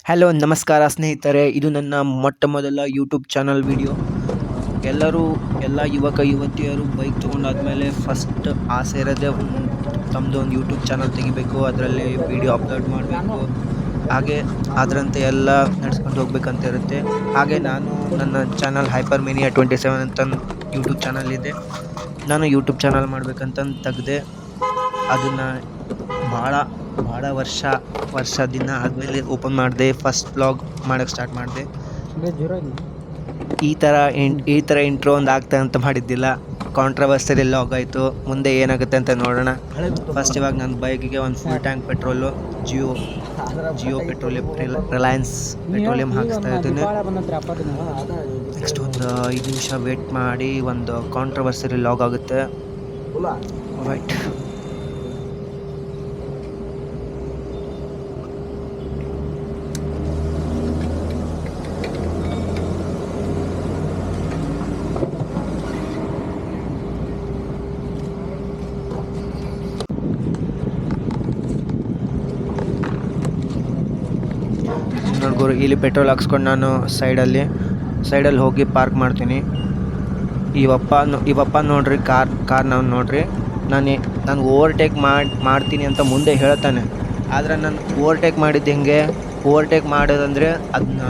Hello ನಮಸ್ಕಾರ ಸ್ನೇಹಿತರೆ, ಇದು ನನ್ನ ಮೊಟ್ಟ ಮೊದಲ ಯೂಟ್ಯೂಬ್ ಚಾನಲ್ ವಿಡಿಯೋ. ಎಲ್ಲರೂ ಎಲ್ಲ ಯುವಕ ಯುವತಿಯರು ಬೈಕ್ ತೊಗೊಂಡಾದ್ಮೇಲೆ ಫಸ್ಟ್ ಆಸೆ ಇರೋದೇ ತಮ್ಮದು ಒಂದು ಯೂಟ್ಯೂಬ್ ಚಾನಲ್ ತೆಗಿಬೇಕು, ಅದರಲ್ಲಿ ವಿಡಿಯೋ ಅಪ್ಲೋಡ್ ಮಾಡಬೇಕು, ಹಾಗೆ ಅದರಂತೆ ಎಲ್ಲ ನಡ್ಸ್ಕೊಂಡು ಹೋಗ್ಬೇಕಂತ ಇರುತ್ತೆ. ಹಾಗೆ ನಾನು ನನ್ನ ಚಾನಲ್ ಹೈಪರ್ ಮಿನಿಯಾ 27 ಅಂತ ಯೂಟ್ಯೂಬ್ ಚಾನಲ್ ಇದೆ. ನಾನು ಯೂಟ್ಯೂಬ್ ಚಾನಲ್ ಮಾಡ್ಬೇಕಂತಂದು ತೆಗ್ದೆ. ಅದನ್ನು ಭಾಳ ಭಾಳ ವರ್ಷ ದಿನ ಆದಮೇಲೆ ಓಪನ್ ಮಾಡಿದೆ. ಫಸ್ಟ್ ವ್ಲಾಗ್ ಮಾಡೋಕ್ಕೆ ಸ್ಟಾರ್ಟ್ ಮಾಡಿದೆ. ಈ ಥರ ಇಂಟ್ರೋ ಒಂದು ಆಗ್ತಾ ಅಂತ ಮಾಡಿದ್ದಿಲ್ಲ. ಕಾಂಟ್ರವರ್ಸರಿ ಲಾಗ್ ಆಯಿತು. ಮುಂದೆ ಏನಾಗುತ್ತೆ ಅಂತ ನೋಡೋಣ. ಫಸ್ಟ್ ಇವಾಗ ನನ್ನ ಬೈಕಿಗೆ ಒಂದು full tank petrol Jio petroleum Reliance petroleum ಹಾಕಿಸ್ತಾ ಇದ್ದೀನಿ. ನೆಕ್ಸ್ಟ್ ಒಂದು 5 ನಿಮಿಷ ವೇಟ್ ಮಾಡಿ ಒಂದು ಕಾಂಟ್ರವರ್ಸರಿ ಲಾಗ್ ಆಗುತ್ತೆ. ರೈಟ್, ನೋಡ್ಗೋರು, ಇಲ್ಲಿ ಪೆಟ್ರೋಲ್ ಹಾಕ್ಸ್ಕೊಂಡು ನಾನು ಸೈಡಲ್ಲಿ ಹೋಗಿ ಪಾರ್ಕ್ ಮಾಡ್ತೀನಿ. ಇವಪ್ಪ ನೋಡ್ರಿ, ಕಾರ್ ನಾವು ನೋಡ್ರಿ, ನಾನು ಓವರ್ಟೇಕ್ ಮಾಡ್ತೀನಿ ಅಂತ ಮುಂದೆ ಹೇಳ್ತಾನೆ. ಆದರೆ ನಾನು ಓವರ್ಟೇಕ್ ಮಾಡಿದ್ದು ಹೆಂಗೆ, ಓವರ್ಟೇಕ್ ಮಾಡೋದಂದರೆ ಅದನ್ನ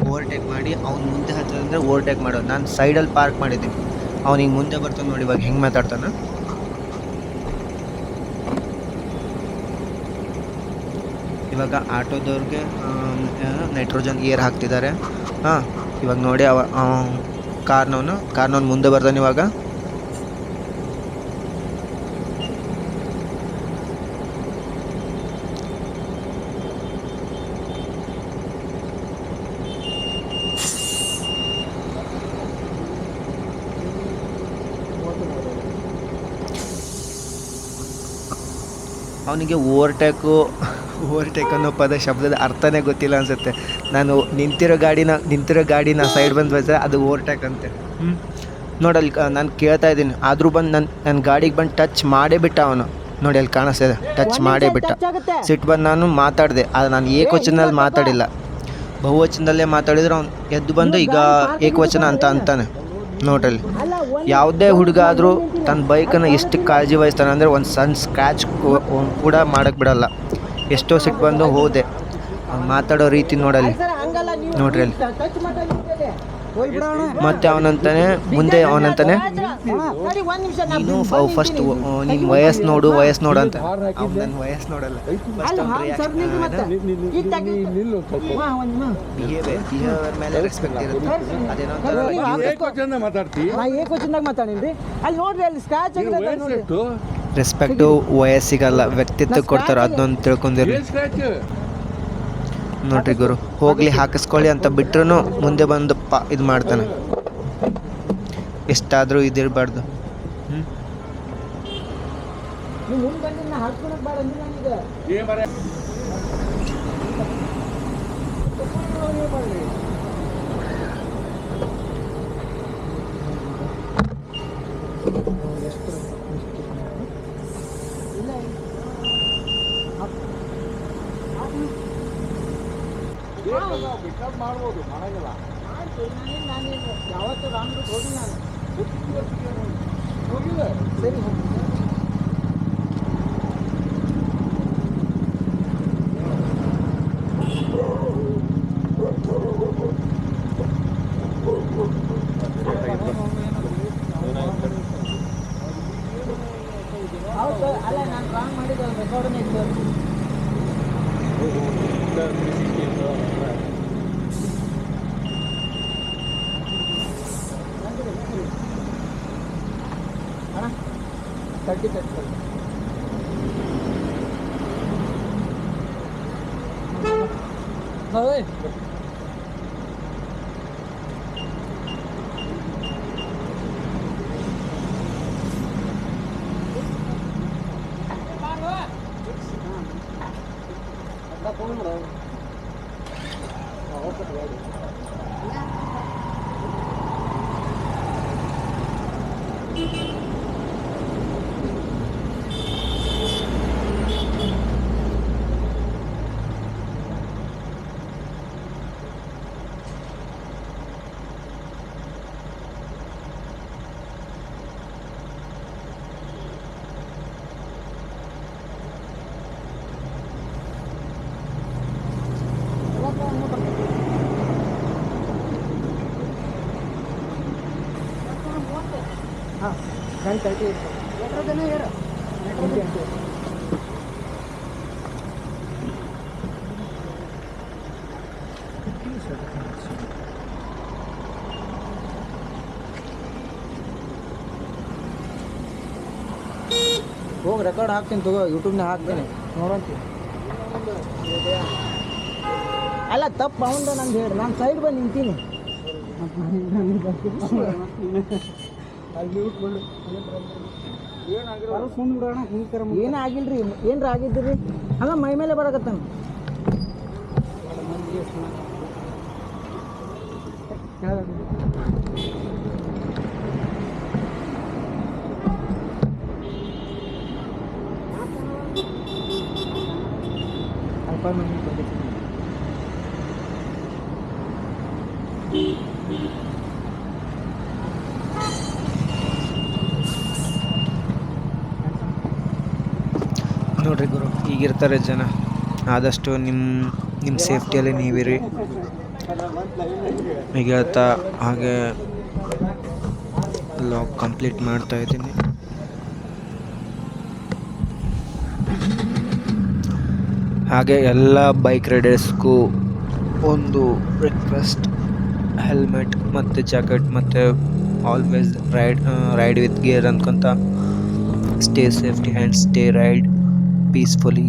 ಓವರ್ಟೇಕ್ ಮಾಡಿ ಅವ್ನು ಮುಂದೆ ಹತ್ತೋದಂದರೆ ಓವರ್ಟೇಕ್ ಮಾಡೋದು. ನಾನು ಸೈಡಲ್ಲಿ ಪಾರ್ಕ್ ಮಾಡಿದ್ದೀನಿ. ಅವ್ನಿಗೆ ಮುಂದೆ ಬರ್ತಾನೆ ನೋಡಿ ಇವಾಗ ಹೆಂಗೆ ಮಾತಾಡ್ತಾನೆ. ಇವಾಗ ಆಟೋದವ್ರಿಗೆ ನೈಟ್ರೋಜನ್ ಏರ್ ಹಾಕ್ತಿದ್ದಾರೆ. ಇವಾಗ ನೋಡಿ ಕಾರ್ನವನು ಮುಂದೆ ಬರ್ತಾನೆ ಇವಾಗ. ಅವನಿಗೆ ಓವರ್ಟೇಕ್ ಅನ್ನೋ ಶಬ್ದದ ಅರ್ಥನೇ ಗೊತ್ತಿಲ್ಲ ಅನಿಸುತ್ತೆ. ನಾನು ನಿಂತಿರೋ ಗಾಡಿನ ಸೈಡ್ ಬಂದು ಬರ್ತದೆ, ಅದು ಓವರ್ಟೇಕ್ ಅಂತೆ. ನೋಡಲ್ಲಿ ನಾನು ಕೇಳ್ತಾ ಇದ್ದೀನಿ, ಆದರೂ ಬಂದು ನನ್ನ ಗಾಡಿಗೆ ಬಂದು ಟಚ್ ಮಾಡೇ ಬಿಟ್ಟ ಅವನು. ನೋಡಿ ಅಲ್ಲಿ ಕಾಣಿಸ್ತಿದೆ, ಟಚ್ ಮಾಡೇ ಬಿಟ್ಟ. ಸಿಟ್ಟು ಬಂದು ನಾನು ಮಾತಾಡಿದೆ, ಆದರೆ ನಾನು ಏಕವಚನದಲ್ಲಿ ಮಾತಾಡಿಲ್ಲ, ಬಹುವಚನದಲ್ಲೇ ಮಾತಾಡಿದ್ರೆ ಅವ್ನು ಎದ್ದು ಬಂದು ಈಗ ಏಕವಚನ ಅಂತಾನೆ. ನೋಡ್ರಲ್ಲಿ, ಯಾವುದೇ ಹುಡುಗ ಆದರೂ ತನ್ನ ಬೈಕನ್ನು ಎಷ್ಟು ಕಾಳಜಿ ವಹಿಸ್ತಾನೆ ಅಂದರೆ ಒಂದು ಸಣ್ಣ ಸ್ಕ್ರ್ಯಾಚ್ ಕೂಡ ಮಾಡೋಕ್ಕೆ ಬಿಡಲ್ಲ. ಎಷ್ಟೋ ಸಿಟ್ಟು ಬಂದು ಹೋದೆ. ಮಾತಾಡೋ ರೀತಿ ನೋಡ್ರಿ ಅಲ್ಲಿ. ಮತ್ತು ಅವನಂತಾನೆ ನೀನು ಫಸ್ಟ್ ನಿನ್ನ ವಯಸ್ಸು ನೋಡು ಅಂತ. ನನ್ನ ವಯಸ್ಸು ನೋಡಲ್ಲ, ಬಿಹೇವಿಯರ್ ಮೇಲೆ ರೆಸ್ಪೆಕ್ಟ್ ಇರುತ್ತೆ. ರೆಸ್ಪೆಕ್ಟು ವಯಸ್ಸಿಗಲ್ಲ, ವ್ಯಕ್ತಿತ್ವ ಕೊಡ್ತಾರೆ, ಅದನ್ನೊಂದು ತಿಳ್ಕೊಂಡಿರಿ. ನೋಡ್ರಿ ಗುರು, ಹೋಗ್ಲಿ ಹಾಕಿಸ್ಕೊಳ್ಳಿ ಅಂತ ಬಿಟ್ರು ಮುಂದೆ ಬಂದು ಇದು ಮಾಡ್ತಾನೆ. ಎಷ್ಟಾದರೂ ಇದಿರಬಾರ್ದು. ಮಾಡ್ಬೋದು, ಮಾಡಂಗಿಲ್ಲ. ಯಾವತ್ತು ರಾಮ್ದು ಹೋಗಿಲ್ಲ, ಹೋಗಿಲ್ಲ. ಸರಿ, ಅಲ್ಲ ನಾನು ರಾಂಗ್ ಮಾಡಿದ್ದು ರೆಕಾರ್ಡನ್ನೇ ಇತ್ತು. 9:30 ಹೋಗಿ ರೆಕಾರ್ಡ್ ಹಾಕ್ತೀನಿ ತಗೋ, ಯೂಟ್ಯೂಬ್ನಾಗ ಹಾಕ್ತೀನಿ ನೋಡಂತಿ. ಅಲ್ಲ ತಪ್ಪು ಅವಂದ ನಂದು ಹೇಳಿ, ನಾನು ಸೈಡ್ ಬಂದು ನಿಂತೀನಿ. ಏನಾಗಿಲ್ರಿ, ಏನ್ರ ಆಗಿದ್ರಿ ಹಂಗ ಮೈ ಮೇಲೆ ಬರಕತ್ತಾನ. ನೋಡ್ರಿ ಗುರು, ಈಗಿರ್ತಾರೆ ಜನ. ಆದಷ್ಟು ನಿಮ್ಮ ಸೇಫ್ಟಿಯಲ್ಲಿ ನೀವಿರಿ ಈಗ ಹೇಳ್ತಾ ಹಾಗೆ ಲಾಗ್ ಕಂಪ್ಲೀಟ್ ಮಾಡ್ತಾ ಇದ್ದೀನಿ. ಹಾಗೆ ಎಲ್ಲ ಬೈಕ್ ರೈಡರ್ಸ್ಗೂ ಒಂದು ರಿಕ್ವೆಸ್ಟ್, ಹೆಲ್ಮೆಟ್ ಮತ್ತು ಜಾಕೆಟ್ ಮತ್ತು ಆಲ್ವೇಸ್ ರೈಡ್ ವಿತ್ ಗೇರ್ ಅಂದ್ಕೊಂತ stay safety and stay ride peacefully.